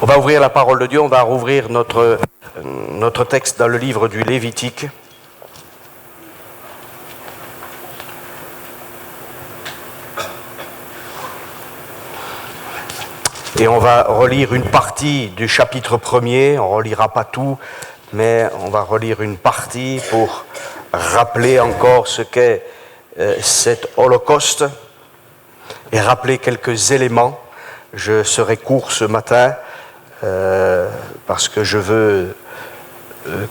On va ouvrir la parole de Dieu, on va rouvrir notre texte dans le livre du Lévitique. Et on va relire une partie du chapitre 1er, on ne relira pas tout, mais on va relire une partie pour rappeler encore ce qu'est cet holocauste et rappeler quelques éléments. Je serai court ce matin parce que je veux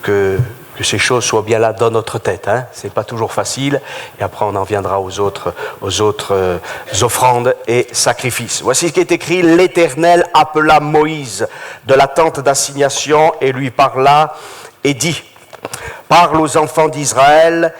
que ces choses soient bien là dans notre tête. Ce n'est pas toujours facile, et après on en viendra aux autres offrandes et sacrifices. Voici ce qui est écrit: l'Éternel appela Moïse de la tente d'assignation et lui parla et dit: parle aux enfants d'Israël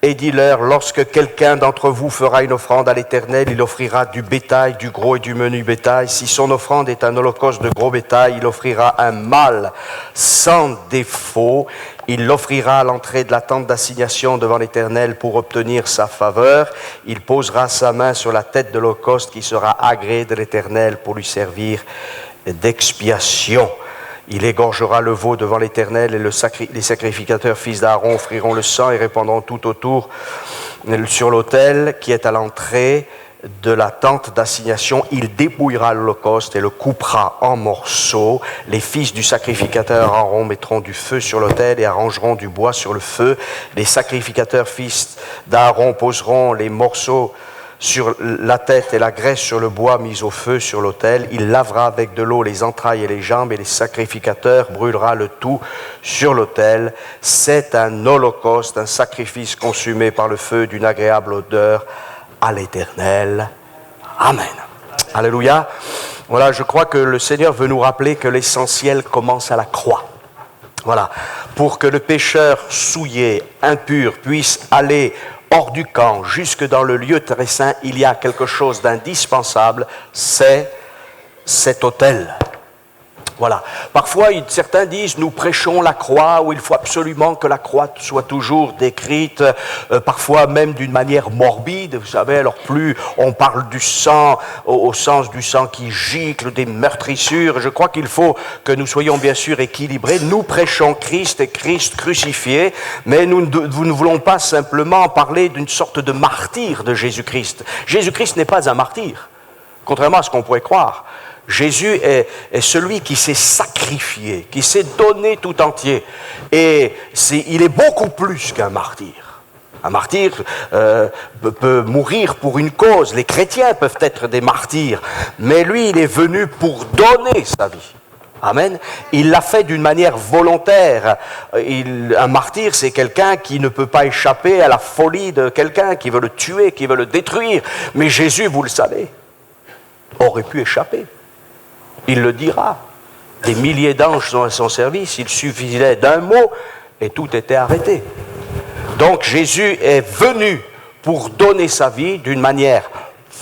et dis-leur, lorsque quelqu'un d'entre vous fera une offrande à l'Éternel, il offrira du bétail, du gros et du menu bétail. Si son offrande est un holocauste de gros bétail, il offrira un mâle sans défaut. Il l'offrira à l'entrée de la tente d'assignation devant l'Éternel pour obtenir sa faveur. Il posera sa main sur la tête de l'holocauste qui sera agréé de l'Éternel pour lui servir d'expiation. Il égorgera le veau devant l'Éternel et les sacrificateurs fils d'Aaron offriront le sang et répandront tout autour sur l'autel qui est à l'entrée de la tente d'assignation. Il dépouillera l'holocauste et le coupera en morceaux. Les fils du sacrificateur Aaron mettront du feu sur l'autel et arrangeront du bois sur le feu. Les sacrificateurs fils d'Aaron poseront les morceaux sur la tête et la graisse sur le bois mis au feu sur l'autel. Il lavera avec de l'eau les entrailles et les jambes, et les sacrificateurs brûlera le tout sur l'autel. C'est un holocauste, un sacrifice consumé par le feu d'une agréable odeur à l'Éternel. Amen. Alléluia. Voilà, je crois que le Seigneur veut nous rappeler que l'essentiel commence à la croix. Voilà, pour que le pécheur souillé, impur, puisse aller hors du camp, jusque dans le lieu très saint, il y a quelque chose d'indispensable, c'est cet autel. Voilà. Parfois, certains disent, nous prêchons la croix, où il faut absolument que la croix soit toujours décrite, parfois même d'une manière morbide. Vous savez, alors plus on parle du sang, au sens du sang qui gicle, des meurtrissures, je crois qu'il faut que nous soyons bien sûr équilibrés. Nous prêchons Christ et Christ crucifié, mais nous ne voulons pas simplement parler d'une sorte de martyr de Jésus-Christ. Jésus-Christ n'est pas un martyr, contrairement à ce qu'on pourrait croire. Jésus est celui qui s'est sacrifié, qui s'est donné tout entier. Et il est beaucoup plus qu'un martyr. Un martyr peut mourir pour une cause. Les chrétiens peuvent être des martyrs. Mais lui, il est venu pour donner sa vie. Amen. Il l'a fait d'une manière volontaire. Un martyr, c'est quelqu'un qui ne peut pas échapper à la folie de quelqu'un, qui veut le tuer, qui veut le détruire. Mais Jésus, vous le savez, aurait pu échapper. Il le dira. Des milliers d'anges sont à son service. Il suffisait d'un mot et tout était arrêté. Donc Jésus est venu pour donner sa vie d'une manière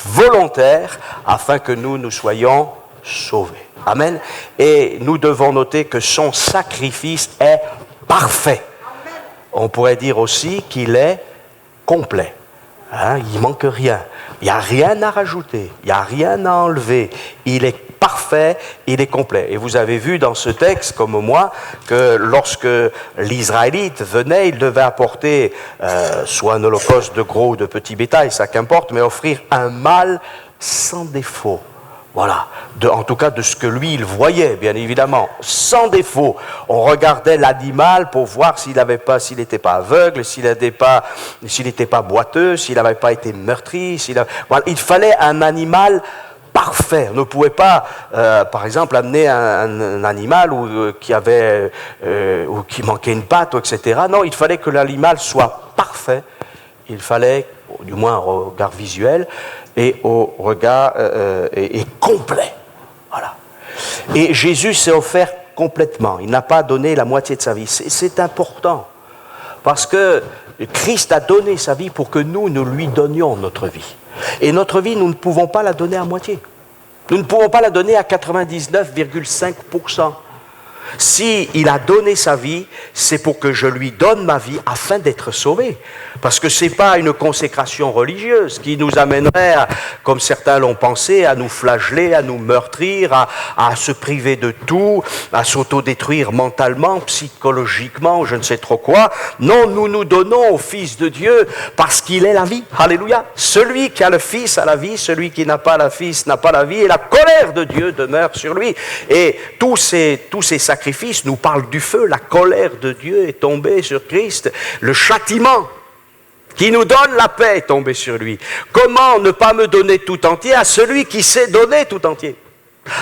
volontaire afin que nous soyons sauvés. Amen. Et nous devons noter que son sacrifice est parfait. On pourrait dire aussi qu'il est complet. Il ne manque rien. Il n'y a rien à rajouter. Il n'y a rien à enlever. Il est parfait, il est complet. Et vous avez vu dans ce texte, comme moi, que lorsque l'Israélite venait, il devait apporter soit un holocauste de gros ou de petit bétail, ça qu'importe, mais offrir un mâle sans défaut. Voilà, en tout cas de ce que lui, il voyait, bien évidemment, sans défaut. On regardait l'animal pour voir s'il n'était pas aveugle, s'il n'était pas boiteux, s'il n'avait pas été meurtri. Voilà, il fallait un animal parfait. On ne pouvait pas, par exemple, amener un animal qui manquait une patte, etc. Non, il fallait que l'animal soit parfait. Il fallait, du moins au regard visuel, et au regard et complet. Voilà. Et Jésus s'est offert complètement. Il n'a pas donné la moitié de sa vie. C'est important. Parce que Christ a donné sa vie pour que nous lui donnions notre vie. Et notre vie, nous ne pouvons pas la donner à moitié. Nous ne pouvons pas la donner à 99,5%. S'il a donné sa vie, c'est pour que je lui donne ma vie afin d'être sauvé. Parce que ce n'est pas une consécration religieuse qui nous amènerait, comme certains l'ont pensé, à nous flageller, à nous meurtrir, à se priver de tout, à s'autodétruire mentalement, psychologiquement, je ne sais trop quoi. Non, nous nous donnons au Fils de Dieu parce qu'il est la vie. Alléluia. Celui qui a le Fils a la vie, celui qui n'a pas le Fils n'a pas la vie, et la colère de Dieu demeure sur lui. Et tous ces sacrifices nous parlent du feu. La colère de Dieu est tombée sur Christ. Le châtiment qui nous donne la paix est tombé sur lui. Comment ne pas me donner tout entier à celui qui s'est donné tout entier?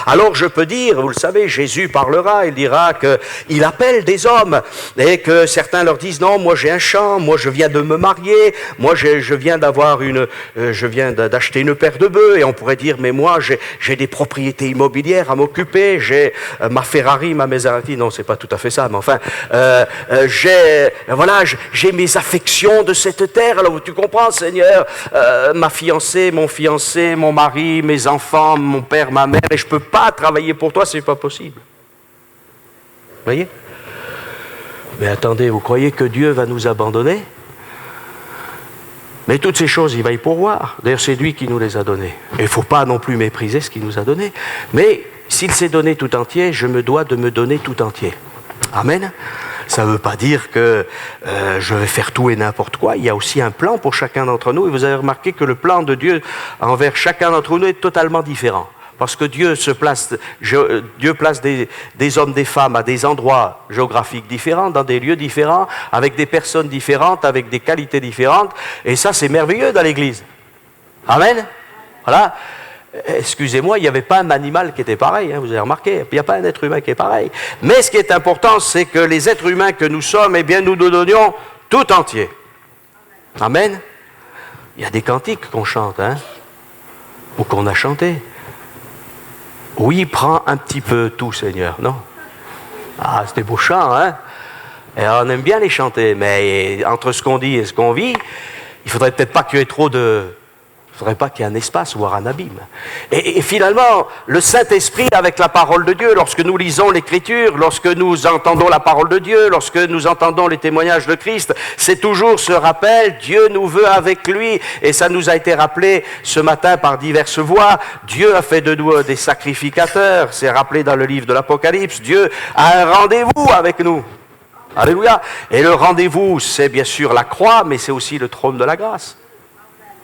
Alors je peux dire, vous le savez, Jésus parlera, il dira qu'il appelle des hommes et que certains leur disent non, moi j'ai un champ, moi je viens de me marier, moi je viens d'acheter une paire de bœufs, et on pourrait dire mais moi j'ai des propriétés immobilières à m'occuper, j'ai ma Ferrari, ma Maserati, non c'est pas tout à fait ça, mais enfin j'ai mes affections de cette terre. Alors tu comprends Seigneur, ma fiancée, mon fiancé, mon mari, mes enfants, mon père, ma mère, et je peux pas travailler pour toi, c'est pas possible. Vous voyez? Mais attendez, vous croyez que Dieu va nous abandonner? Mais toutes ces choses, il va y pourvoir. D'ailleurs, c'est lui qui nous les a données. Et il ne faut pas non plus mépriser ce qu'il nous a donné. Mais s'il s'est donné tout entier, je me dois de me donner tout entier. Amen. Ça ne veut pas dire que je vais faire tout et n'importe quoi. Il y a aussi un plan pour chacun d'entre nous. Et vous avez remarqué que le plan de Dieu envers chacun d'entre nous est totalement différent. Parce que Dieu place des hommes, des femmes à des endroits géographiques différents, dans des lieux différents, avec des personnes différentes, avec des qualités différentes. Et ça, c'est merveilleux dans l'Église. Amen. Voilà. Excusez-moi, il n'y avait pas un animal qui était pareil, hein, vous avez remarqué. Il n'y a pas un être humain qui est pareil. Mais ce qui est important, c'est que les êtres humains que nous sommes, eh bien, nous nous donnions tout entier. Amen. Il y a des cantiques qu'on chante, hein, ou qu'on a chantés. Oui, prends un petit peu tout, Seigneur, non? Ah, c'est des beaux chants, hein? Et on aime bien les chanter, mais entre ce qu'on dit et ce qu'on vit, il faudrait peut-être pas qu'il y ait trop de... Il ne faudrait pas qu'il y ait un espace, voire un abîme. Et finalement, le Saint-Esprit, avec la parole de Dieu, lorsque nous lisons l'Écriture, lorsque nous entendons la parole de Dieu, lorsque nous entendons les témoignages de Christ, c'est toujours ce rappel, Dieu nous veut avec lui. Et ça nous a été rappelé ce matin par diverses voix. Dieu a fait de nous des sacrificateurs. C'est rappelé dans le livre de l'Apocalypse. Dieu a un rendez-vous avec nous. Alléluia. Et le rendez-vous, c'est bien sûr la croix, mais c'est aussi le trône de la grâce.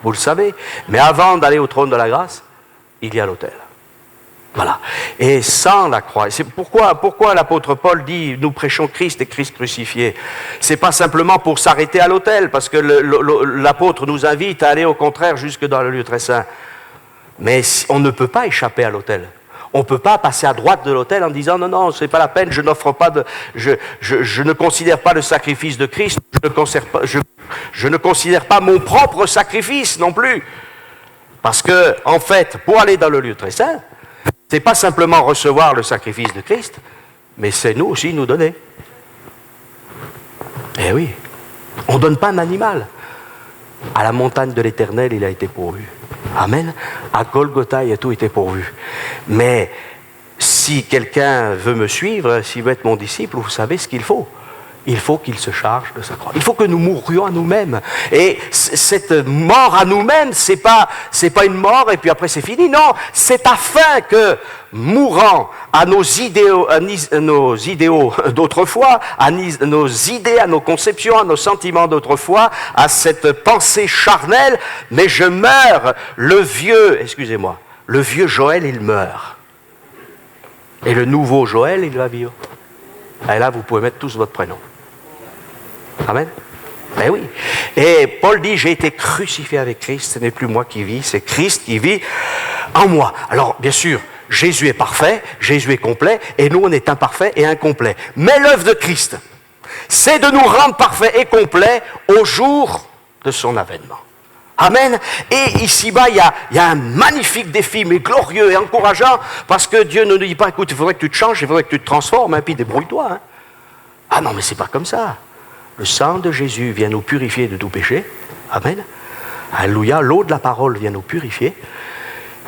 Vous le savez. Mais avant d'aller au trône de la grâce, il y a l'autel. Voilà. Et sans la croix, c'est pourquoi l'apôtre Paul dit, nous prêchons Christ et Christ crucifié. C'est pas simplement pour s'arrêter à l'autel, parce que l'apôtre nous invite à aller au contraire jusque dans le lieu très saint. Mais on ne peut pas échapper à l'autel. On ne peut pas passer à droite de l'autel en disant non, non, c'est pas la peine, je n'offre pas je ne considère pas le sacrifice de Christ, je ne considère pas mon propre sacrifice non plus. Parce que, en fait, pour aller dans le lieu très saint, c'est pas simplement recevoir le sacrifice de Christ, mais c'est nous aussi nous donner. Eh oui, on ne donne pas un animal. À la montagne de l'Éternel, il a été pourvu. Amen. À Golgotha, il a tout été pourvu. Mais si quelqu'un veut me suivre, s'il veut être mon disciple, vous savez ce qu'il faut. Il faut qu'il se charge de sa croix. Il faut que nous mourions à nous-mêmes. Et cette mort à nous-mêmes, c'est pas une mort et puis après c'est fini. Non, c'est afin que, mourant à nos idéaux d'autrefois, à nos idées, à nos conceptions, à nos sentiments d'autrefois, à cette pensée charnelle, mais je meurs, le vieux Joël, il meurt. Et le nouveau Joël, il va vivre. Et là, vous pouvez mettre tous votre prénom. Amen. Ben oui. Et Paul dit, j'ai été crucifié avec Christ, ce n'est plus moi qui vis, c'est Christ qui vit en moi. Alors, bien sûr, Jésus est parfait, Jésus est complet, et nous, on est imparfaits et incomplets. Mais l'œuvre de Christ, c'est de nous rendre parfaits et complets au jour de son avènement. Amen. Et ici-bas, il y a un magnifique défi, mais glorieux et encourageant, parce que Dieu ne nous dit pas, écoute, il faudrait que tu te changes, il faudrait que tu te transformes, et puis débrouille-toi. Hein. Ah non, mais c'est pas comme ça. Le sang de Jésus vient nous purifier de tout péché. Amen. Alléluia. L'eau de la parole vient nous purifier.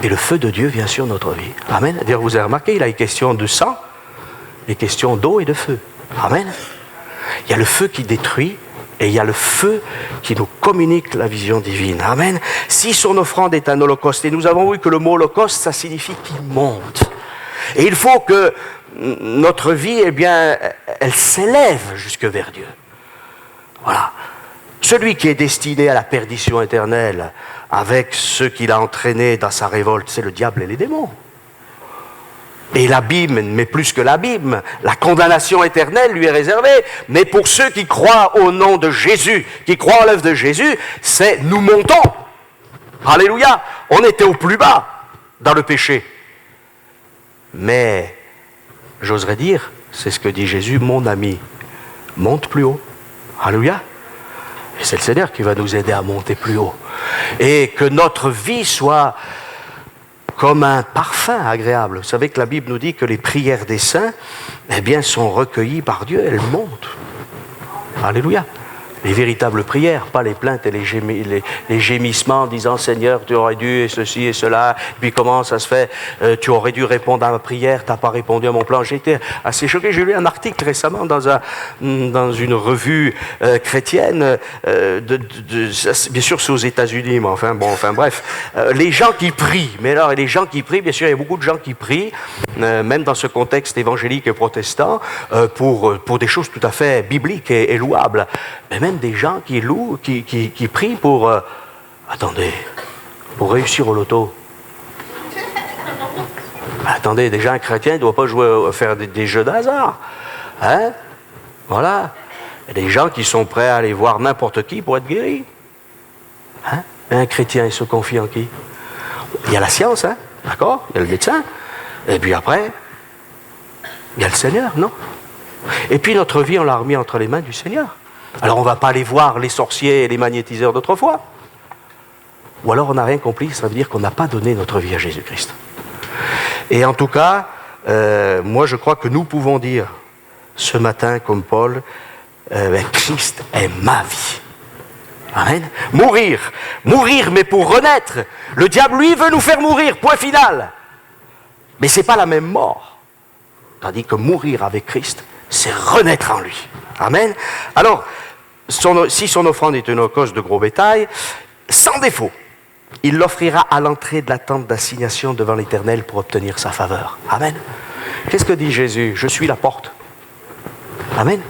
Et le feu de Dieu vient sur notre vie. Amen. D'ailleurs, vous avez remarqué, il a une question de sang. les questions d'eau et de feu. Amen. Il y a le feu qui détruit et il y a le feu qui nous communique la vision divine. Amen. Si son offrande est un holocauste, et nous avons vu que le mot holocauste, ça signifie qu'il monte. Et il faut que notre vie, eh bien, elle s'élève jusque vers Dieu. Voilà. Celui qui est destiné à la perdition éternelle, avec ceux qu'il a entraînés dans sa révolte, c'est le diable et les démons. Et l'abîme, mais plus que l'abîme, la condamnation éternelle lui est réservée. Mais pour ceux qui croient au nom de Jésus, qui croient en l'œuvre de Jésus, c'est nous montons. Alléluia. On était au plus bas dans le péché. Mais, j'oserais dire, c'est ce que dit Jésus, mon ami, monte plus haut. Alléluia. Et c'est le Seigneur qui va nous aider à monter plus haut. Et que notre vie soit comme un parfum agréable. Vous savez que la Bible nous dit que les prières des saints, eh bien, sont recueillies par Dieu, elles montent. Alléluia. Les véritables prières, pas les plaintes et les gémissements en disant « Seigneur, tu aurais dû et ceci et cela ». Puis comment ça se fait tu aurais dû répondre à ma prière, tu n'as pas répondu à mon plan. J'ai été assez choqué. J'ai lu un article récemment dans une revue chrétienne. Bien sûr, c'est aux États-Unis, mais enfin bref. Les gens qui prient. Mais alors, les gens qui prient, bien sûr, il y a beaucoup de gens qui prient, même dans ce contexte évangélique et protestant, pour des choses tout à fait bibliques et louables. Mais même des gens qui prient pour... attendez, pour réussir au loto. Attendez, déjà un chrétien ne doit pas faire des jeux de hasard. Hein? Voilà. Il y a des gens qui sont prêts à aller voir n'importe qui pour être guéris. Hein? Un chrétien, il se confie en qui? Il y a la science, hein? D'accord? Il y a le médecin. Et puis après, il y a le Seigneur, non? Et puis notre vie, on l'a remis entre les mains du Seigneur. Alors on ne va pas aller voir les sorciers et les magnétiseurs d'autrefois. Ou alors on n'a rien compris, ça veut dire qu'on n'a pas donné notre vie à Jésus-Christ. Et en tout cas, moi je crois que nous pouvons dire ce matin comme Paul, Christ est ma vie. Amen. Mourir mais pour renaître. Le diable lui veut nous faire mourir, point final. Mais ce n'est pas la même mort. Tandis que mourir avec Christ, c'est renaître en lui. Amen. Alors, si son offrande est une holocauste de gros bétail, sans défaut, il l'offrira à l'entrée de la tente d'assignation devant l'Éternel pour obtenir sa faveur. Amen. Qu'est-ce que dit Jésus? Je suis la porte. Amen.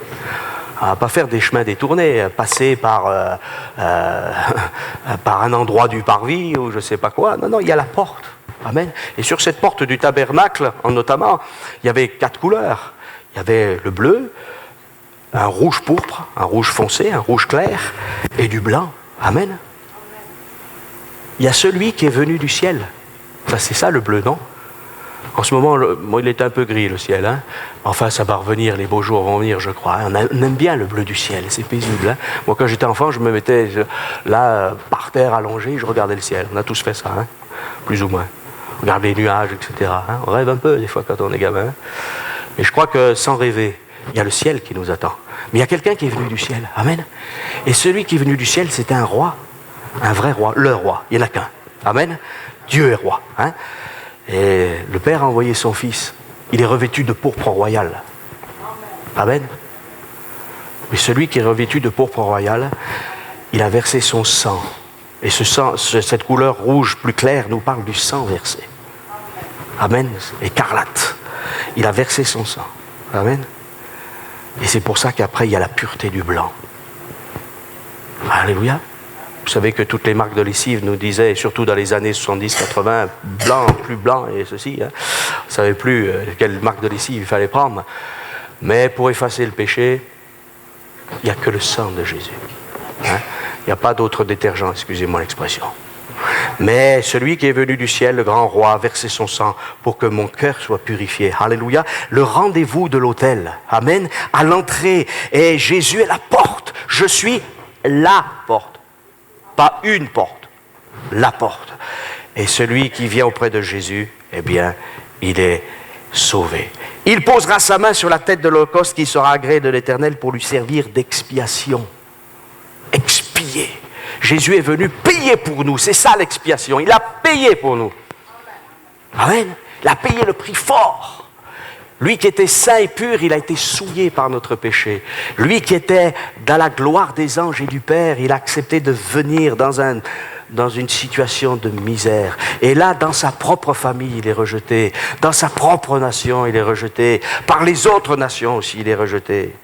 À pas faire des chemins détournés, passer par un endroit du parvis ou je ne sais pas quoi. Non, il y a la porte. Amen. Et sur cette porte du tabernacle, notamment, il y avait 4 couleurs. Il y avait le bleu, un rouge pourpre, un rouge foncé, un rouge clair et du blanc. Amen. Il y a celui qui est venu du ciel. Ça, c'est ça le bleu, non? En ce moment, il est un peu gris le ciel. Hein? Enfin, ça va revenir, les beaux jours vont venir, je crois. On aime bien le bleu du ciel, c'est paisible. Hein? Moi, quand j'étais enfant, je me mettais là, par terre, allongé, je regardais le ciel. On a tous fait ça, hein? Plus ou moins. On regarde les nuages, etc. Hein? On rêve un peu, des fois, quand on est gamin. Et je crois que sans rêver, il y a le ciel qui nous attend. Mais il y a quelqu'un qui est venu du ciel. Amen. Et celui qui est venu du ciel, c'était un roi. Un vrai roi. Le roi. Il n'y en a qu'un. Amen. Dieu est roi. Hein? Et le Père a envoyé son Fils. Il est revêtu de pourpre royale. Amen. Mais celui qui est revêtu de pourpre royale, il a versé son sang. Et ce sang, cette couleur rouge plus claire nous parle du sang versé. Amen. Écarlate. Il a versé son sang. Amen. Et c'est pour ça qu'après, il y a la pureté du blanc. Alléluia. Vous savez que toutes les marques de lessive nous disaient, surtout dans les années 70-80, blanc, plus blanc et ceci. Hein. On ne savait plus quelle marque de lessive il fallait prendre. Mais pour effacer le péché, il n'y a que le sang de Jésus. Hein. Il n'y a pas d'autre détergent, excusez-moi l'expression. Mais celui qui est venu du ciel, le grand roi, a versé son sang pour que mon cœur soit purifié. Alléluia. Le rendez-vous de l'autel. Amen. À l'entrée. Et Jésus est la porte. Je suis la porte. Pas une porte. La porte. Et celui qui vient auprès de Jésus, eh bien, il est sauvé. Il posera sa main sur la tête de l'holocauste qui sera agréé de l'Éternel pour lui servir d'expiation. Expier. Jésus est venu payer pour nous. C'est ça l'expiation. Il a payé pour nous. Amen. Il a payé le prix fort. Lui qui était saint et pur, il a été souillé par notre péché. Lui qui était dans la gloire des anges et du Père, il a accepté de venir dans une situation de misère. Et là, dans sa propre famille, il est rejeté. Dans sa propre nation, il est rejeté. Par les autres nations aussi, il est rejeté.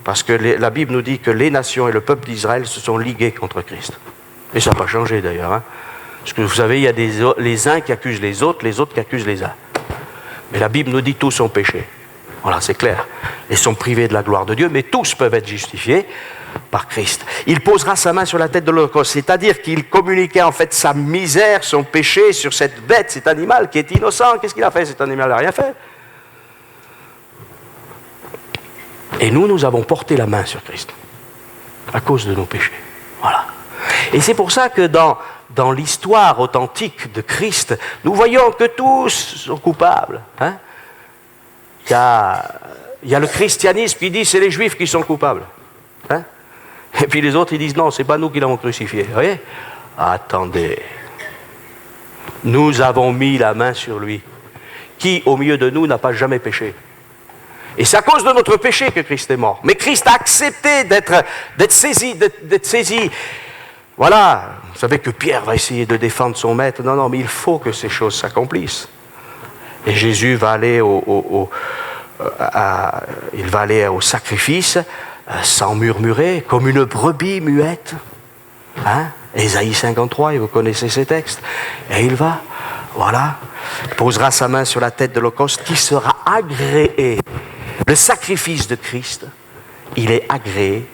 Parce que la Bible nous dit que les nations et le peuple d'Israël se sont ligués contre Christ. Et ça n'a pas changé d'ailleurs. Hein. Parce que vous savez, il y a les uns qui accusent les autres qui accusent les uns. Mais la Bible nous dit tous ont péché. Voilà, c'est clair. Ils sont privés de la gloire de Dieu, mais tous peuvent être justifiés par Christ. Il posera sa main sur la tête de l'Holocauste, c'est-à-dire qu'il communiquait en fait sa misère, son péché sur cette bête, cet animal qui est innocent. Qu'est-ce qu'il a fait cet animal? Il n'a rien fait. Et nous avons porté la main sur Christ à cause de nos péchés. Voilà. Et c'est pour ça que dans l'histoire authentique de Christ, nous voyons que tous sont coupables. Hein? Il y a le christianisme qui dit c'est les juifs qui sont coupables. Hein? Et puis les autres ils disent non, c'est pas nous qui l'avons crucifié. Vous voyez? Attendez. Nous avons mis la main sur lui. Qui au milieu de nous n'a pas jamais péché? Et c'est à cause de notre péché que Christ est mort. Mais Christ a accepté d'être saisi. Voilà, vous savez que Pierre va essayer de défendre son maître. Non, mais il faut que ces choses s'accomplissent. Et Jésus va aller au sacrifice sans murmurer, comme une brebis muette. Hein? Ésaïe 53, et vous connaissez ces textes. Et il va, voilà, posera sa main sur la tête de l'Holocauste qui sera agréé. Le sacrifice de Christ, il est agréé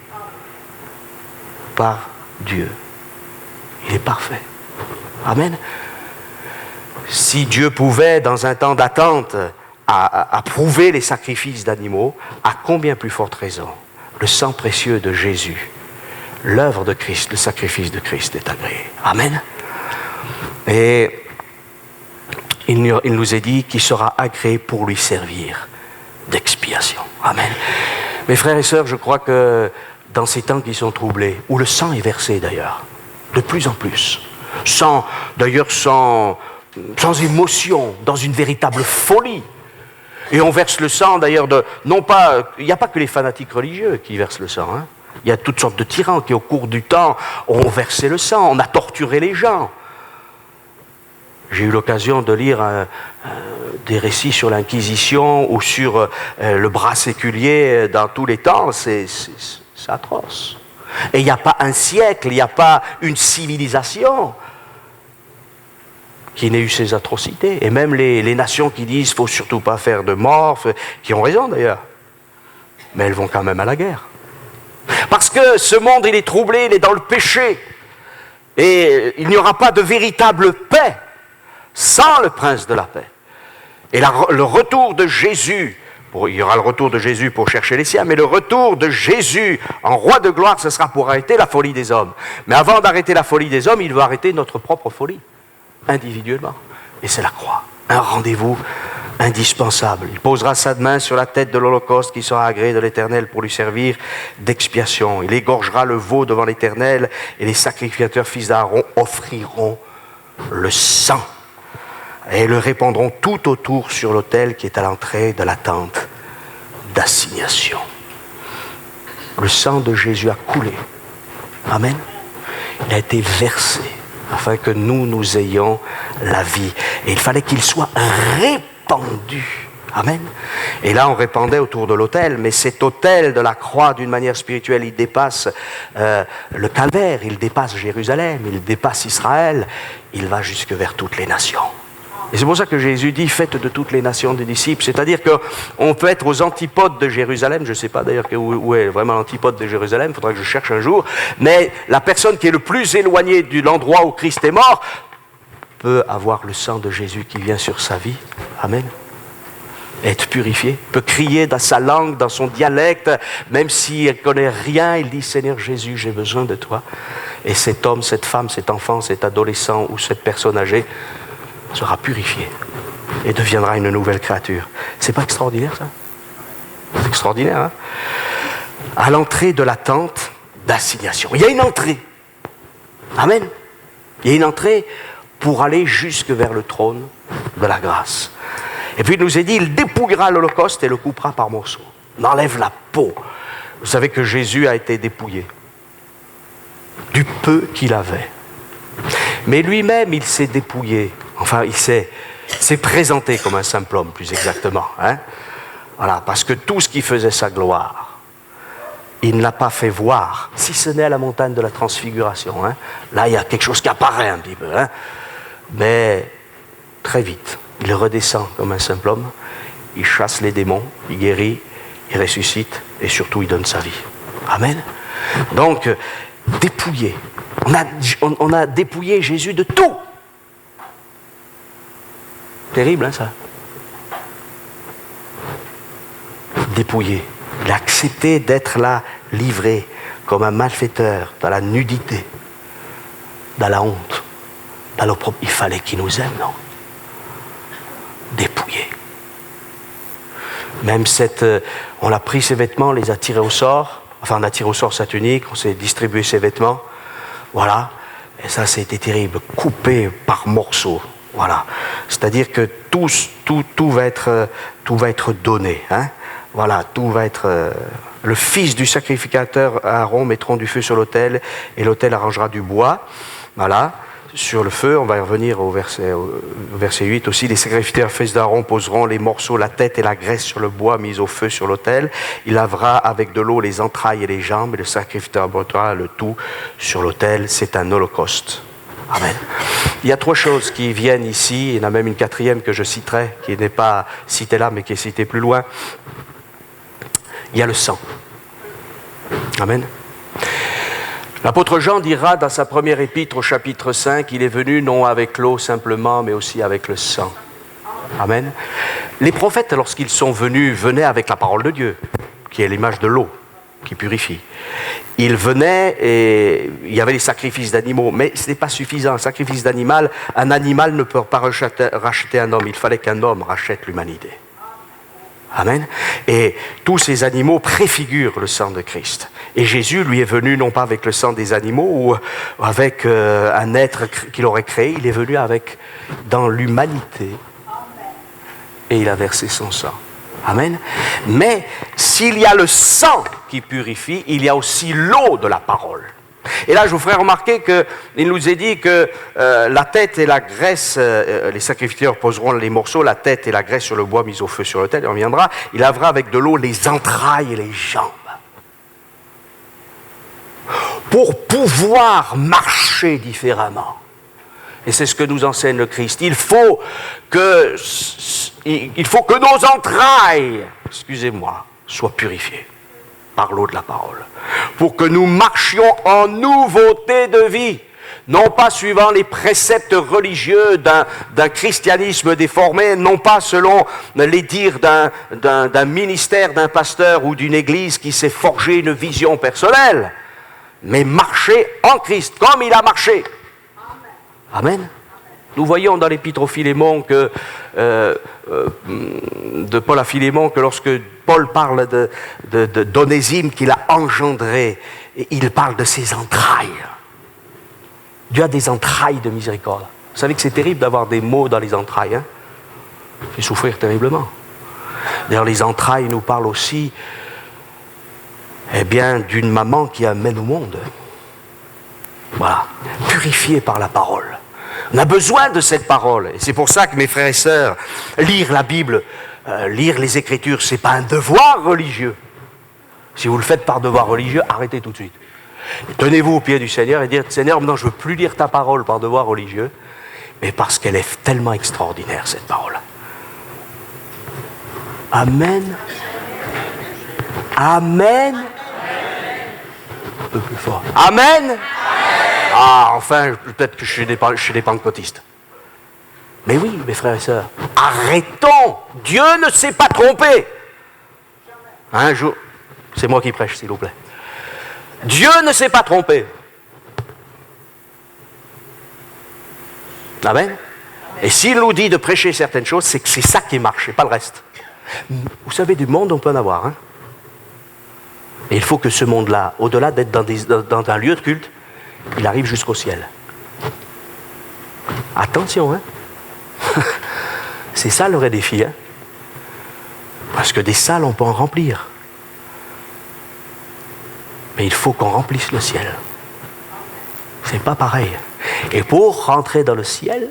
par Dieu. Il est parfait. Amen. Si Dieu pouvait, dans un temps d'attente, approuver les sacrifices d'animaux, à combien plus forte raison le sang précieux de Jésus, l'œuvre de Christ, le sacrifice de Christ est agréé. Amen. Et il nous est dit qu'il sera agréé pour lui servir d'expiation. Amen. Mes frères et sœurs, je crois que dans ces temps qui sont troublés, où le sang est versé d'ailleurs, de plus en plus, sans émotion, dans une véritable folie. Et on verse le sang d'ailleurs il n'y a pas que les fanatiques religieux qui versent le sang. Hein. Il y a toutes sortes de tyrans qui au cours du temps ont versé le sang, on a torturé les gens. J'ai eu l'occasion de lire des récits sur l'Inquisition ou sur le bras séculier dans tous les temps, c'est atroce. Et il n'y a pas un siècle, il n'y a pas une civilisation qui n'ait eu ces atrocités. Et même les nations qui disent qu'il ne faut surtout pas faire de morts, qui ont raison d'ailleurs, mais elles vont quand même à la guerre. Parce que ce monde, il est troublé, il est dans le péché. Et il n'y aura pas de véritable paix sans le prince de la paix. Et le retour de Jésus, il y aura le retour de Jésus pour chercher les siens, mais le retour de Jésus en roi de gloire, ce sera pour arrêter la folie des hommes. Mais avant d'arrêter la folie des hommes, il veut arrêter notre propre folie, individuellement. Et c'est la croix, un rendez-vous indispensable. Il posera sa main sur la tête de l'Holocauste qui sera agréé de l'Éternel pour lui servir d'expiation. Il égorgera le veau devant l'Éternel et les sacrificateurs fils d'Aaron offriront le sang et le répandront tout autour sur l'autel qui est à l'entrée de la tente d'assignation. Le sang de Jésus a coulé. Amen. Il a été versé afin que nous ayons la vie. Et il fallait qu'il soit répandu. Amen. Et là, on répandait autour de l'autel, mais cet autel de la croix, d'une manière spirituelle, il dépasse le calvaire, il dépasse Jérusalem, il dépasse Israël, il va jusque vers toutes les nations. Et c'est pour ça que Jésus dit, faites de toutes les nations des disciples. C'est-à-dire qu'on peut être aux antipodes de Jérusalem, je ne sais pas d'ailleurs où est vraiment l'antipode de Jérusalem, il faudra que je cherche un jour, mais la personne qui est le plus éloignée de l'endroit où Christ est mort peut avoir le sang de Jésus qui vient sur sa vie. Amen. Être purifié, peut crier dans sa langue, dans son dialecte, même s'il ne connaît rien, il dit, Seigneur Jésus, j'ai besoin de toi. Et cet homme, cette femme, cet enfant, cet adolescent ou cette personne âgée sera purifié et deviendra une nouvelle créature. C'est pas extraordinaire ça? C'est extraordinaire, hein? À l'entrée de la tente d'assignation. Il y a une entrée. Amen. Il y a une entrée pour aller jusque vers le trône de la grâce. Et puis il nous est dit, il dépouillera l'Holocauste et le coupera par morceaux. On enlève la peau. Vous savez que Jésus a été dépouillé du peu qu'il avait. Mais lui-même, il s'est dépouillé. Enfin, il s'est présenté comme un simple homme, plus exactement. Hein? Voilà, parce que tout ce qui faisait sa gloire, il ne l'a pas fait voir, si ce n'est à la montagne de la transfiguration. Hein? Là, il y a quelque chose qui apparaît un petit peu. Hein? Mais très vite, il redescend comme un simple homme, il chasse les démons, il guérit, il ressuscite et surtout il donne sa vie. Amen. Donc, dépouillé. On a dépouillé Jésus de tout. Terrible, hein, ça? Dépouillé. Il a accepté d'être là, livré, comme un malfaiteur, dans la nudité, dans la honte, dans l'opprobre. Il fallait qu'il nous aime, non? Dépouillé. Même on a pris ses vêtements, on les a tirés au sort. Enfin, on a tiré au sort sa tunique, on s'est distribué ses vêtements. Voilà. Et ça, c'était terrible. Coupé par morceaux. Voilà. C'est-à-dire que tout va être donné. Hein? Voilà. Tout va être... le fils du sacrificateur Aaron mettront du feu sur l'autel et l'autel arrangera du bois. Voilà. Sur le feu, on va y revenir au verset 8 aussi. Les sacrificateurs fils d'Aaron poseront les morceaux, la tête et la graisse sur le bois mis au feu sur l'autel. Il lavera avec de l'eau les entrailles et les jambes et le sacrificateur broutera le tout sur l'autel. C'est un holocauste. Amen. Il y a 3 choses qui viennent ici. Il y en a même une 4e que je citerai, qui n'est pas citée là, mais qui est citée plus loin. Il y a le sang. Amen. L'apôtre Jean dira dans sa première épître au chapitre 5, il est venu non avec l'eau simplement, mais aussi avec le sang. Amen. Les prophètes, lorsqu'ils sont venus, venaient avec la parole de Dieu, qui est l'image de l'eau, qui purifie. Ils venaient et il y avait les sacrifices d'animaux, mais ce n'est pas suffisant. Un sacrifice d'animal, un animal ne peut pas racheter un homme. Il fallait qu'un homme rachète l'humanité. Amen. Et tous ces animaux préfigurent le sang de Christ. Et Jésus, lui, est venu non pas avec le sang des animaux ou avec un être qu'il aurait créé, il est venu dans l'humanité et il a versé son sang. Amen. Mais s'il y a le sang qui purifie, il y a aussi l'eau de la parole. Et là, je vous ferai remarquer qu'il nous est dit que la tête et la graisse, les sacrificateurs poseront les morceaux, la tête et la graisse sur le bois mis au feu sur l'autel, il reviendra, il lavera avec de l'eau les entrailles et les jambes. Pour pouvoir marcher différemment. Et c'est ce que nous enseigne le Christ. Il faut que nos entrailles, soient purifiées par l'eau de la parole. Pour que nous marchions en nouveauté de vie. Non pas suivant les préceptes religieux d'un christianisme déformé, non pas selon les dires d'un ministère, d'un pasteur ou d'une église qui s'est forgé une vision personnelle, mais marcher en Christ, comme il a marché. Amen. Nous voyons dans l'épître au Philémon de Paul à Philémon que lorsque Paul parle d'Onésime qu'il a engendré, il parle de ses entrailles. Dieu a des entrailles de miséricorde. Vous savez que c'est terrible d'avoir des maux dans les entrailles. Hein? Ça fait souffrir terriblement. D'ailleurs, les entrailles nous parlent aussi d'une maman qui amène au monde. Voilà, purifiée par la parole. On a besoin de cette parole. Et c'est pour ça que mes frères et sœurs, lire la Bible, lire les Écritures, ce n'est pas un devoir religieux. Si vous le faites par devoir religieux, arrêtez tout de suite. Tenez-vous au pied du Seigneur et dites, Seigneur, maintenant je ne veux plus lire ta parole par devoir religieux, mais parce qu'elle est tellement extraordinaire, cette parole. Amen. Amen. Un peu plus fort. Amen. Ah, enfin, peut-être que je suis des pentecôtistes. Mais oui, mes frères et sœurs, arrêtons. Dieu ne s'est pas trompé. Un jour, c'est moi qui prêche, s'il vous plaît. Dieu ne s'est pas trompé. Amen. Et s'il nous dit de prêcher certaines choses, c'est que c'est ça qui marche, et pas le reste. Vous savez, du monde, on peut en avoir. Hein? Et il faut que ce monde-là, au-delà d'être dans un lieu de culte, il arrive jusqu'au ciel. Attention, hein. C'est ça le vrai défi, hein. Parce que des salles, on peut en remplir. Mais il faut qu'on remplisse le ciel. C'est pas pareil. Et pour rentrer dans le ciel,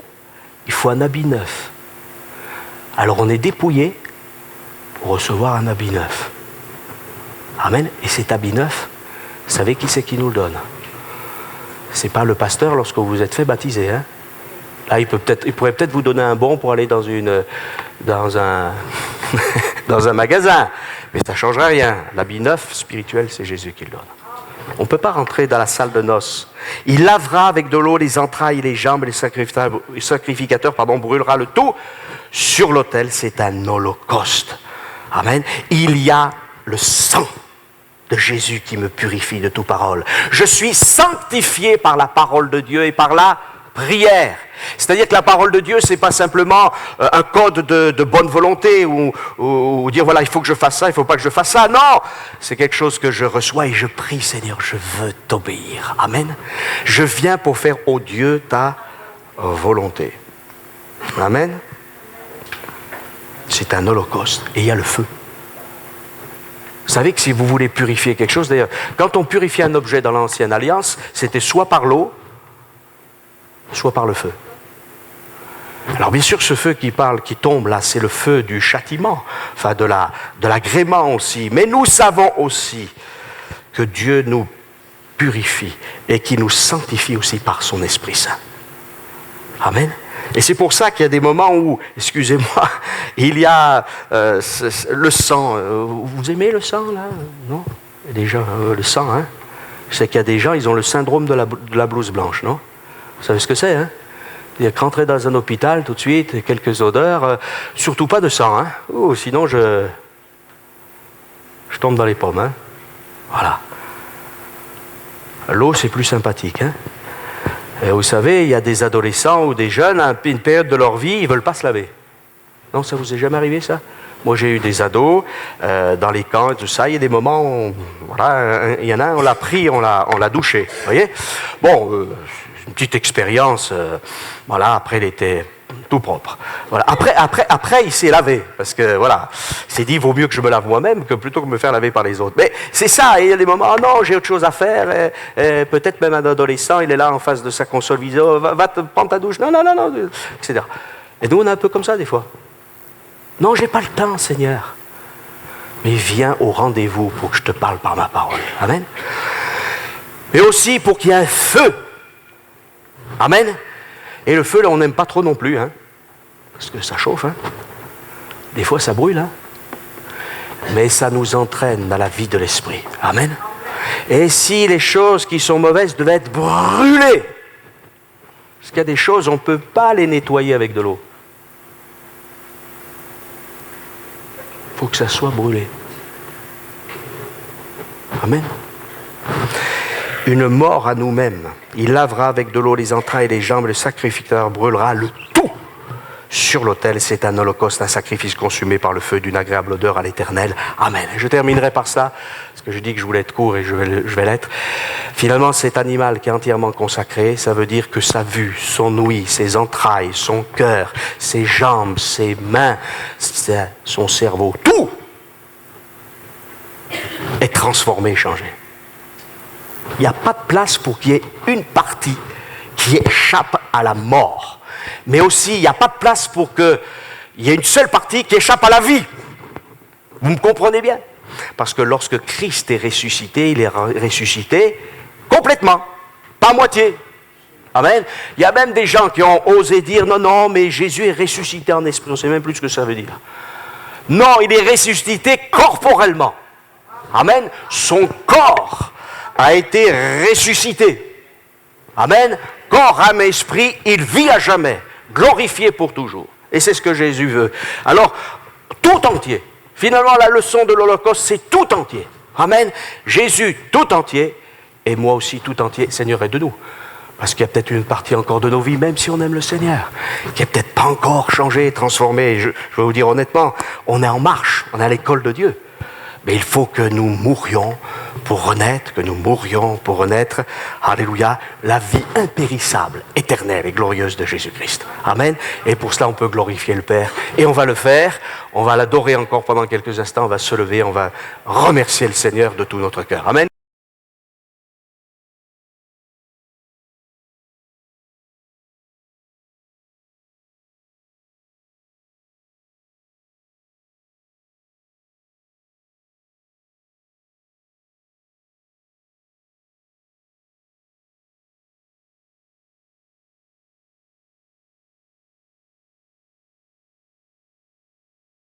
il faut un habit neuf. Alors on est dépouillé pour recevoir un habit neuf. Amen. Et cet habit neuf, vous savez qui c'est qui nous le donne? C'est pas le pasteur lorsque vous vous êtes fait baptiser. Hein? Là, il pourrait peut-être vous donner un bon pour aller dans un dans un magasin. Mais ça ne changera rien. L'habit neuf spirituel, c'est Jésus qui le donne. On ne peut pas rentrer dans la salle de noces. Il lavera avec de l'eau les entrailles et les jambes, et les sacrificateurs brûlera le tout sur l'autel. C'est un holocauste. Amen. Il y a le sang de Jésus qui me purifie de toute parole. Je suis sanctifié par la parole de Dieu et par la prière. C'est-à-dire que la parole de Dieu, c'est pas simplement un code de bonne volonté ou dire voilà, il faut que je fasse ça, il faut pas que je fasse ça. Non, c'est quelque chose que je reçois et je prie, Seigneur, je veux t'obéir. Amen. Je viens pour faire, ô Dieu, ta volonté. Amen. C'est un holocauste et il y a le feu. Vous savez que si vous voulez purifier quelque chose, d'ailleurs, quand on purifiait un objet dans l'ancienne alliance, c'était soit par l'eau, soit par le feu. Alors bien sûr, ce feu qui tombe là, c'est le feu du châtiment, enfin de l'agrément aussi. Mais nous savons aussi que Dieu nous purifie et qu'il nous sanctifie aussi par son Esprit Saint. Amen. Et c'est pour ça qu'il y a des moments où, excusez-moi, il y a le sang. Vous aimez le sang là? Non? Il y a des gens, le sang, hein? Je sais qu'il y a des gens, ils ont le syndrome de la blouse blanche, non? Vous savez ce que c'est, hein? Il y a que rentrer dans un hôpital tout de suite, quelques odeurs, surtout pas de sang, hein? Sinon je tombe dans les pommes, hein? Voilà. L'eau, c'est plus sympathique, hein? Et vous savez, il y a des adolescents ou des jeunes, à une période de leur vie, ils ne veulent pas se laver. Non, ça vous est jamais arrivé, ça? Moi, j'ai eu des ados dans les camps et tout ça. Il y a des moments où, voilà, il y en a un, on l'a pris, on l'a douché. Vous voyez? Bon, une petite expérience. Voilà, après, il était tout propre. Voilà. Après, il s'est lavé. Parce que, voilà, il s'est dit, il vaut mieux que je me lave moi-même que plutôt que me faire laver par les autres. Mais c'est ça. Et il y a des moments, oh non, j'ai autre chose à faire. Et peut-être même un adolescent, il est là en face de sa console vidéo. Va te prendre ta douche. Non, etc. Et nous, on est un peu comme ça, des fois. Non, j'ai pas le temps, Seigneur. Mais viens au rendez-vous pour que je te parle par ma parole. Amen. Mais aussi pour qu'il y ait un feu. Amen. Et le feu, là, on n'aime pas trop non plus, hein. Parce que ça chauffe, hein. Des fois, ça brûle, hein. Mais ça nous entraîne dans la vie de l'esprit. Amen. Et si les choses qui sont mauvaises devaient être brûlées, parce qu'il y a des choses, on ne peut pas les nettoyer avec de l'eau. Il faut que ça soit brûlé. Amen. Une mort à nous-mêmes. Il lavera avec de l'eau les entrailles et les jambes, le sacrificateur brûlera le tout sur l'autel. C'est un holocauste, un sacrifice consumé par le feu d'une agréable odeur à l'Éternel. Amen. Je terminerai par ça, parce que je dis que je voulais être court et je vais l'être. Finalement, cet animal qui est entièrement consacré, ça veut dire que sa vue, son ouïe, ses entrailles, son cœur, ses jambes, ses mains, son cerveau, tout est transformé, changé. Il n'y a pas de place pour qu'il y ait une partie qui échappe à la mort. Mais aussi, il n'y a pas de place pour qu'il y ait une seule partie qui échappe à la vie. Vous me comprenez bien? Parce que lorsque Christ est ressuscité, il est ressuscité complètement, pas à moitié. Amen. Il y a même des gens qui ont osé dire non, mais Jésus est ressuscité en esprit. On ne sait même plus ce que ça veut dire. Non, il est ressuscité corporellement. Amen. Son corps a été ressuscité. Amen. Corps, âme et esprit, il vit à jamais, glorifié pour toujours. Et c'est ce que Jésus veut. Alors, tout entier. Finalement, la leçon de l'Holocauste, c'est tout entier. Amen. Jésus, tout entier, et moi aussi, tout entier. Seigneur, aide de nous. Parce qu'il y a peut-être une partie encore de nos vies, même si on aime le Seigneur, qui n'est peut-être pas encore changée, transformée. Je vais vous dire honnêtement, on est en marche, on est à l'école de Dieu. Mais il faut que nous mourions pour renaître, alléluia, la vie impérissable, éternelle et glorieuse de Jésus-Christ. Amen. Et pour cela, on peut glorifier le Père. Et on va le faire, on va l'adorer encore pendant quelques instants, on va se lever, on va remercier le Seigneur de tout notre cœur. Amen.